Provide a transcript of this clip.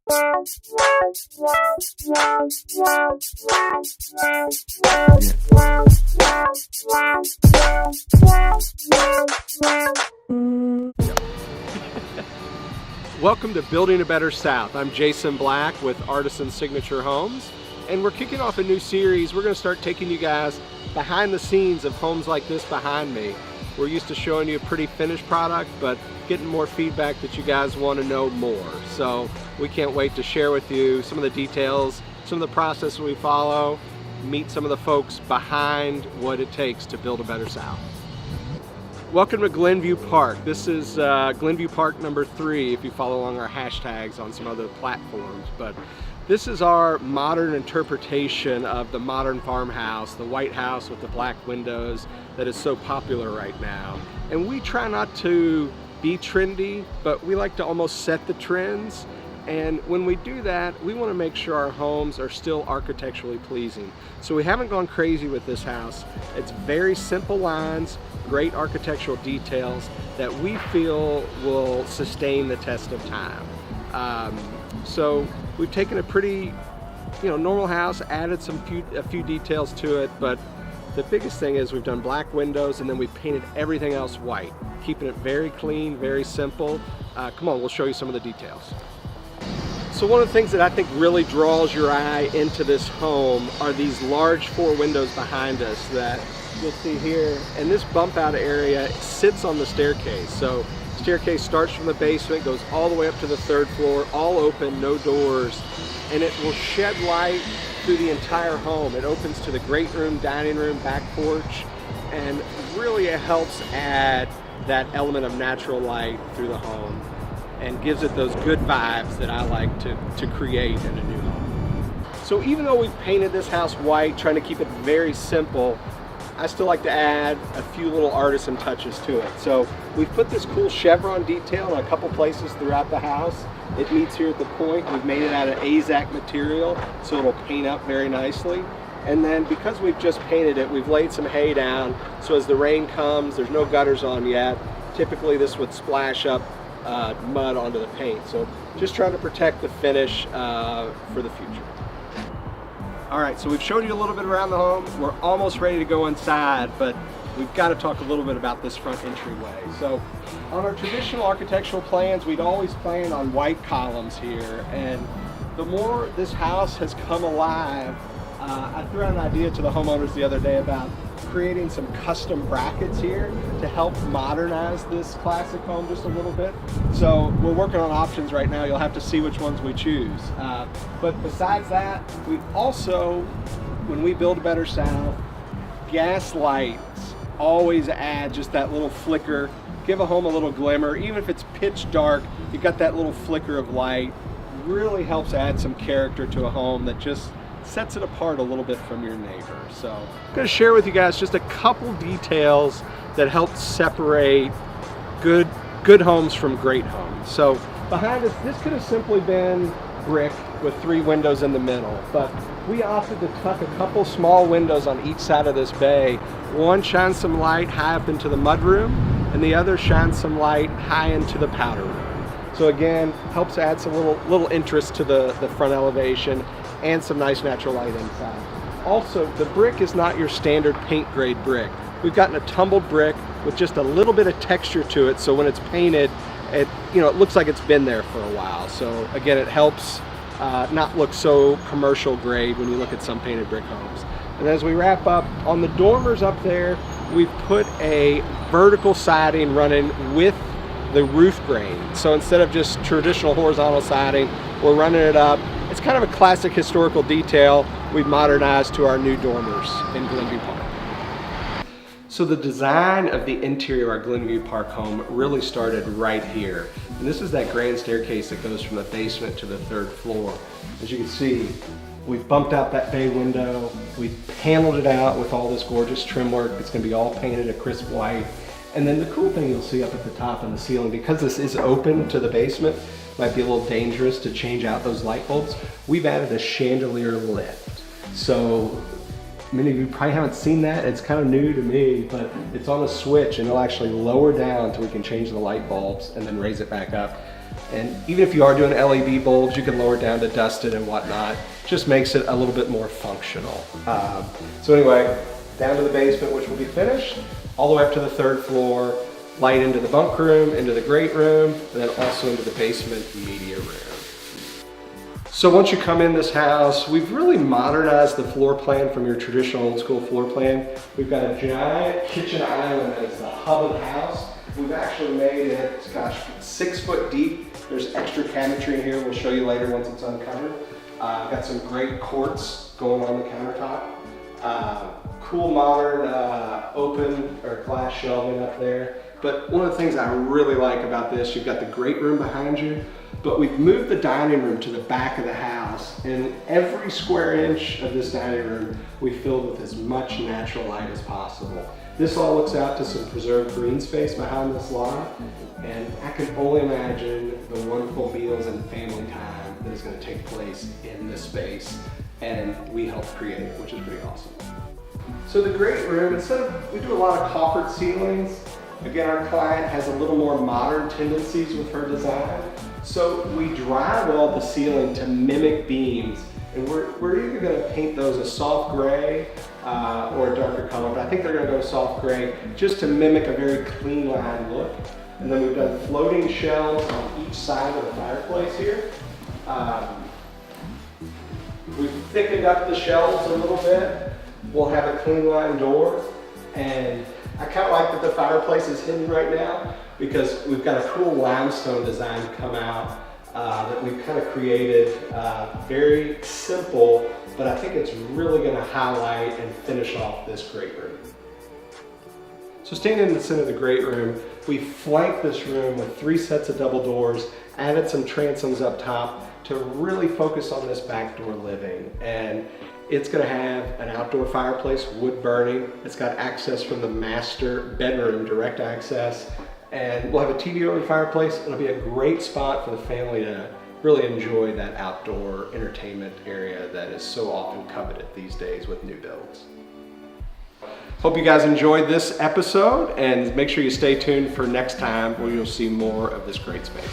Welcome to Building a Better South. I'm Jason Black with Artisan Signature Homes, and we're kicking off a new series. We're going to start taking you guys behind the scenes of homes like this behind me. We're used to showing you a pretty finished product, but getting more feedback that you guys want to know more. So we can't wait to share with you some of the details, some of the process we follow, meet some of the folks behind what it takes to build a better South. Welcome to Glenview Park. This is Glenview Park number 3 if you follow along our hashtags on some other platforms. But this is our modern interpretation of the modern farmhouse, the white house with the black windows that is so popular right now. And we try not to be trendy, but we like to almost set the trends. And when we do that, we want to make sure our homes are still architecturally pleasing. So we haven't gone crazy with this house. It's very simple lines, great architectural details that we feel will sustain the test of time. So we've taken a pretty, normal house, added a few details to it, but the biggest thing is we've done black windows and then we've painted everything else white, keeping it very clean, very simple. Come on, we'll show you some of the details. So one of the things that I think really draws your eye into this home are these large 4 windows behind us that you'll see here. And this bump out area sits on the staircase. So the staircase starts from the basement, goes all the way up to the 3rd floor, all open, no doors, and it will shed light through the entire home. It opens to the great room, dining room, back porch, and really it helps add that element of natural light through the home and gives it those good vibes that I like to create in a new home. So even though we've painted this house white, trying to keep it very simple, I still like to add a few little artisan touches to it. So we've put this cool chevron detail in a couple places throughout the house. It meets here at the point. We've made it out of AZAC material, so it'll paint up very nicely. And then because we've just painted it, we've laid some hay down, so as the rain comes, there's no gutters on yet. Typically this would splash up mud onto the paint. So just trying to protect the finish for the future. All right, so we've showed you a little bit around the home. We're almost ready to go inside, but we've got to talk a little bit about this front entryway. So on our traditional architectural plans, we'd always planned on white columns here. And the more this house has come alive, I threw out an idea to the homeowners the other day about creating some custom brackets here to help modernize this classic home just a little bit. So we're working on options right now. You'll have to see which ones we choose. But besides that, we also, when we build a better South, gas lights always add just that little flicker, give a home a little glimmer. Even if it's pitch dark, you've got that little flicker of light. Really helps add some character to a home that just sets it apart a little bit from your neighbor. So I'm going to share with you guys just a couple details that help separate good homes from great homes. So behind us, this could have simply been brick with 3 windows in the middle, but we opted to tuck a couple small windows on each side of this bay. One shines some light high up into the mudroom, and the other shines some light high into the powder room. So again, helps add some little interest to the front elevation and some nice natural light inside. Also, the brick is not your standard paint grade brick. We've gotten a tumbled brick with just a little bit of texture to it, so when it's painted, it looks like it's been there for a while. So again, it helps not look so commercial grade when you look at some painted brick homes. And as we wrap up, on the dormers up there, we've put a vertical siding running with the roof grain. So instead of just traditional horizontal siding, we're running it up. It's kind of a classic historical detail we've modernized to our new dormers in Glenview Park. So the design of the interior of our Glenview Park home really started right here. And this is that grand staircase that goes from the basement to the 3rd floor. As you can see, we've bumped out that bay window. We've paneled it out with all this gorgeous trim work. It's going to be all painted a crisp white. And then the cool thing you'll see up at the top on the ceiling, because this is open to the basement, might be a little dangerous to change out those light bulbs. We've added a chandelier lift. So many of you probably haven't seen that. It's kind of new to me, but it's on a switch and it'll actually lower down until we can change the light bulbs and then raise it back up. And even if you are doing LED bulbs, you can lower it down to dusted and whatnot. Just makes it a little bit more functional. So anyway, down to the basement, which will be finished, all the way up to the 3rd floor, light into the bunk room, into the great room, and then also into the basement media room. So once you come in this house, we've really modernized the floor plan from your traditional old school floor plan. We've got a giant kitchen island that is the hub of the house. We've actually made it, gosh, 6 foot deep. There's extra cabinetry in here. We'll show you later once it's uncovered. Got some great quartz going on the countertop. Cool modern open or glass shelving up there. But one of the things I really like about this, you've got the great room behind you, but we've moved the dining room to the back of the house, and every square inch of this dining room we filled with as much natural light as possible. This all looks out to some preserved green space behind this lot, and I can only imagine the wonderful meals and family time that is going to take place in this space, and we helped create it, which is pretty awesome. So the great room, we do a lot of coffered ceilings. Again, our client has a little more modern tendencies with her design. So we drywall the ceiling to mimic beams, and we're either going to paint those a soft gray or a darker color, but I think they're going to go soft gray just to mimic a very clean line look. And then we've done floating shelves on each side of the fireplace here. We've thickened up the shelves a little bit. We'll have a clean line door, and I kind of like that the fireplace is hidden right now because we've got a cool limestone design come out that we've kind of created. Very simple, but I think it's really going to highlight and finish off this great room. So standing in the center of the great room, we flanked this room with 3 sets of double doors, added some transoms up top to really focus on this back door living. And it's going to have an outdoor fireplace, wood burning. It's got access from the master bedroom, direct access. And we'll have a TV over the fireplace. It'll be a great spot for the family to really enjoy that outdoor entertainment area that is so often coveted these days with new builds. Hope you guys enjoyed this episode, and make sure you stay tuned for next time where you'll see more of this great space.